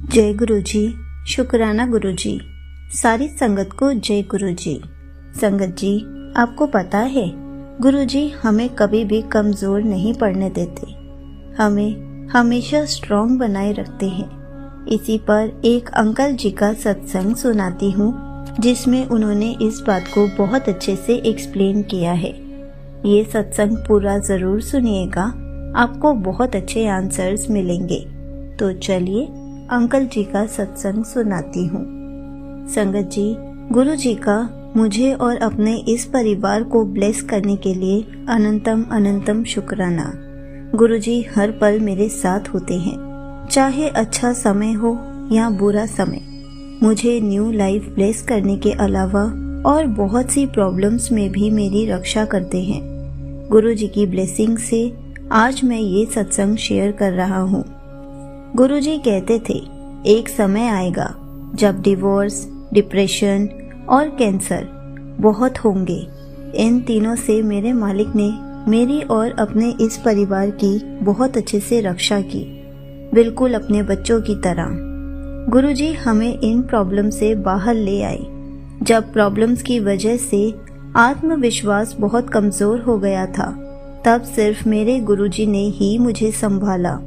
जय गुरु जी। शुक्राना गुरु जी। सारी संगत को जय गुरु जी। संगत जी, आपको पता है गुरु जी हमें कभी भी कमज़ोर नहीं पड़ने देते, हमें हमेशा स्ट्रॉन्ग बनाए रखते हैं। इसी पर एक अंकल जी का सत्संग सुनाती हूँ जिसमें उन्होंने इस बात को बहुत अच्छे से एक्सप्लेन किया है। ये सत्संग पूरा ज़रूर सुनिएगा, आपको बहुत अच्छे आंसर्स मिलेंगे। तो चलिए अंकल जी का सत्संग सुनाती हूँ। संगत जी, गुरु जी का मुझे और अपने इस परिवार को ब्लेस करने के लिए अनंतम अनंतम शुक्राना। गुरु जी हर पल मेरे साथ होते हैं, चाहे अच्छा समय हो या बुरा समय। मुझे न्यू लाइफ ब्लेस करने के अलावा और बहुत सी प्रॉब्लम्स में भी मेरी रक्षा करते हैं। गुरु जी की ब्लेसिंग से आज मैं ये सत्संग शेयर कर रहा हूँ। गुरु जी कहते थे एक समय आएगा जब डिवोर्स, डिप्रेशन और कैंसर बहुत होंगे। इन तीनों से मेरे मालिक ने मेरी और अपने इस परिवार की बहुत अच्छे से रक्षा की, बिल्कुल अपने बच्चों की तरह। गुरु जी हमें इन प्रॉब्लम से बाहर ले आए। जब प्रॉब्लम्स की वजह से आत्मविश्वास बहुत कमज़ोर हो गया था, तब सिर्फ मेरे गुरु जी ने ही मुझे संभाला।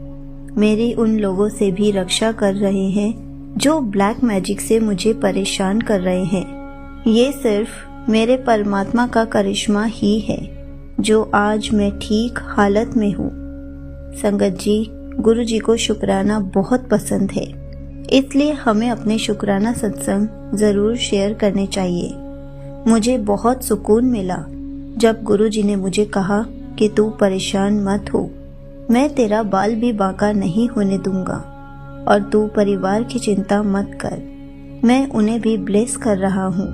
मेरी उन लोगों से भी रक्षा कर रहे हैं जो ब्लैक मैजिक से मुझे परेशान कर रहे हैं। ये सिर्फ मेरे परमात्मा का करिश्मा ही है जो आज मैं ठीक हालत में हूँ। संगत जी, गुरु जी को शुक्राना बहुत पसंद है, इसलिए हमें अपने शुक्राना सत्संग ज़रूर शेयर करने चाहिए। मुझे बहुत सुकून मिला जब गुरु जी ने मुझे कहा कि तू परेशान मत हो, मैं तेरा बाल भी बांका नहीं होने दूंगा और तू परिवार की चिंता मत कर, मैं उन्हें भी ब्लेस कर रहा हूँ।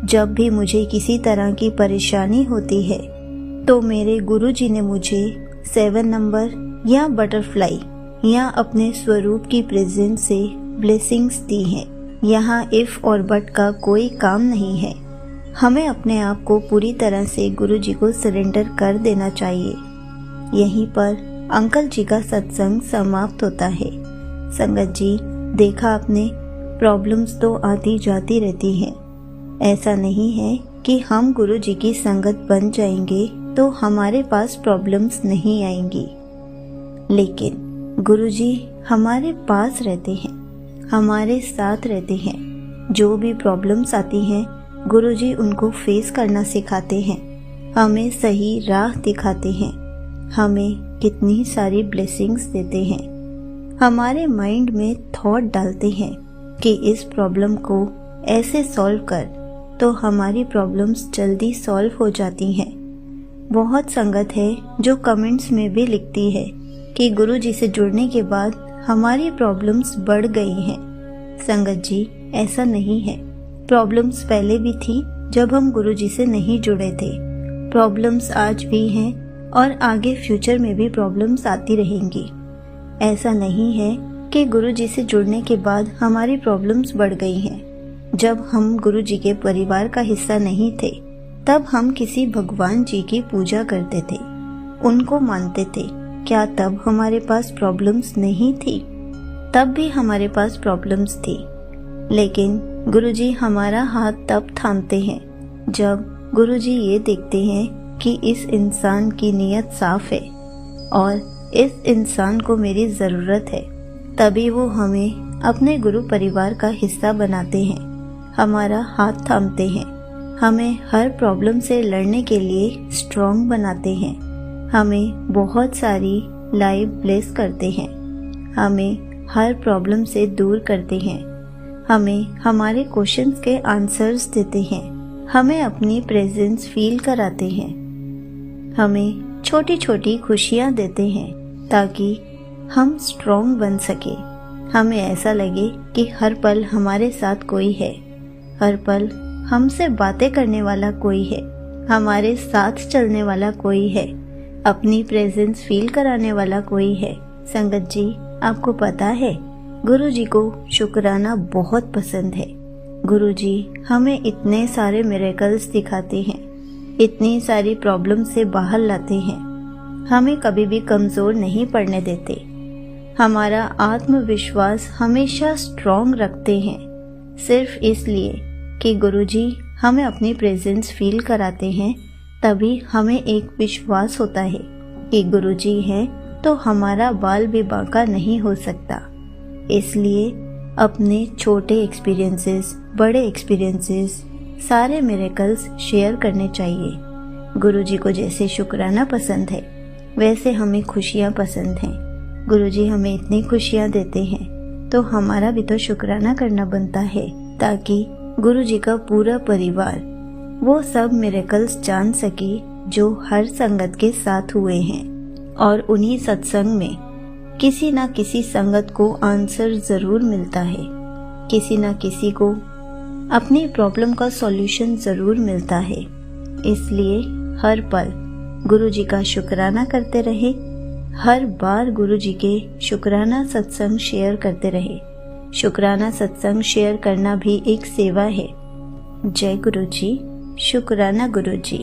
जब भी मुझे किसी तरह की परेशानी होती है तो मेरे गुरुजी ने मुझे 7 नंबर या बटरफ्लाई या अपने स्वरूप की प्रेजेंस से ब्लेसिंग्स दी हैं। यहाँ इफ और बट का कोई काम नहीं है। हमें अपने आप को पूरी तरह से गुरुजी को सरेंडर कर देना चाहिए। यहीं पर अंकल जी का सत्संग समाप्त होता है। संगत जी, देखा आपने, प्रॉब्लम्स तो आती जाती रहती हैं। ऐसा नहीं है कि हम गुरु जी की संगत बन जाएंगे तो हमारे पास प्रॉब्लम्स नहीं आएंगी, लेकिन गुरु जी हमारे पास रहते हैं, हमारे साथ रहते हैं। जो भी प्रॉब्लम्स आती हैं, गुरु जी उनको फेस करना सिखाते हैं, हमें सही राह दिखाते हैं, हमें कितनी सारी ब्लेसिंग्स देते हैं, हमारे माइंड में थॉट डालते हैं कि इस प्रॉब्लम को ऐसे सॉल्व कर, तो हमारी प्रॉब्लम्स जल्दी सॉल्व हो जाती हैं। बहुत संगत है जो कमेंट्स में भी लिखती है कि गुरु जी से जुड़ने के बाद हमारी प्रॉब्लम्स बढ़ गई हैं। संगत जी, ऐसा नहीं है। प्रॉब्लम्स पहले भी थी जब हम गुरु जी से नहीं जुड़े थे। प्रॉब्लम्स आज भी हैं और आगे फ्यूचर में भी प्रॉब्लम्स आती रहेंगी। ऐसा नहीं है कि गुरु जी से जुड़ने के बाद हमारी प्रॉब्लम्स बढ़ गई हैं। जब हम गुरु जी के परिवार का हिस्सा नहीं थे, तब हम किसी भगवान जी की पूजा करते थे, उनको मानते थे। क्या तब हमारे पास प्रॉब्लम्स नहीं थी? तब भी हमारे पास प्रॉब्लम्स थी, लेकिन गुरु जी हमारा हाथ तब थामते हैं जब गुरु जी ये देखते हैं कि इस इंसान की नीयत साफ है और इस इंसान को मेरी ज़रूरत है। तभी वो हमें अपने गुरु परिवार का हिस्सा बनाते हैं, हमारा हाथ थामते हैं, हमें हर प्रॉब्लम से लड़ने के लिए स्ट्रॉन्ग बनाते हैं, हमें बहुत सारी लाइफ ब्लेस करते हैं, हमें हर प्रॉब्लम से दूर करते हैं, हमें हमारे क्वेश्चंस के आंसर्स देते हैं, हमें अपनी प्रेजेंस फील कराते हैं, हमें छोटी छोटी खुशियाँ देते हैं ताकि हम स्ट्रॉन्ग बन सके। हमें ऐसा लगे कि हर पल हमारे साथ कोई है, हर पल हमसे बातें करने वाला कोई है, हमारे साथ चलने वाला कोई है, अपनी प्रेजेंस फील कराने वाला कोई है। संगत जी, आपको पता है गुरु जी को शुक्राना बहुत पसंद है। गुरु जी हमें इतने सारे मिरेकल्स दिखाते हैं, इतनी सारी प्रॉब्लम से बाहर लाते हैं, हमें कभी भी कमज़ोर नहीं पड़ने देते, हमारा आत्मविश्वास हमेशा स्ट्रॉन्ग रखते हैं, सिर्फ इसलिए कि गुरुजी हमें अपनी प्रेजेंस फील कराते हैं। तभी हमें एक विश्वास होता है कि गुरुजी हैं तो हमारा बाल भी बांका नहीं हो सकता। इसलिए अपने छोटे एक्सपीरियंसेस, बड़े एक्सपीरियंसेस, सारे मिरेकल्स शेयर करने चाहिए। गुरुजी को जैसे शुक्राना पसंद है वैसे हमें खुशियाँ पसंद हैं। गुरुजी हमें इतनी खुशियाँ देते हैं तो हमारा भी तो शुक्राना करना बनता है, ताकि गुरुजी का पूरा परिवार वो सब मिरेकल्स जान सके जो हर संगत के साथ हुए हैं। और उन्हीं सत्संग में किसी न किसी संगत को आंसर ज़रूर मिलता है, किसी न किसी को अपनी प्रॉब्लम का सॉल्यूशन ज़रूर मिलता है। इसलिए हर पल गुरुजी का शुक्राना करते रहे, हर बार गुरुजी के शुक्राना सत्संग शेयर करते रहे। शुक्राना सत्संग शेयर करना भी एक सेवा है। जय गुरुजी, शुक्राना गुरुजी।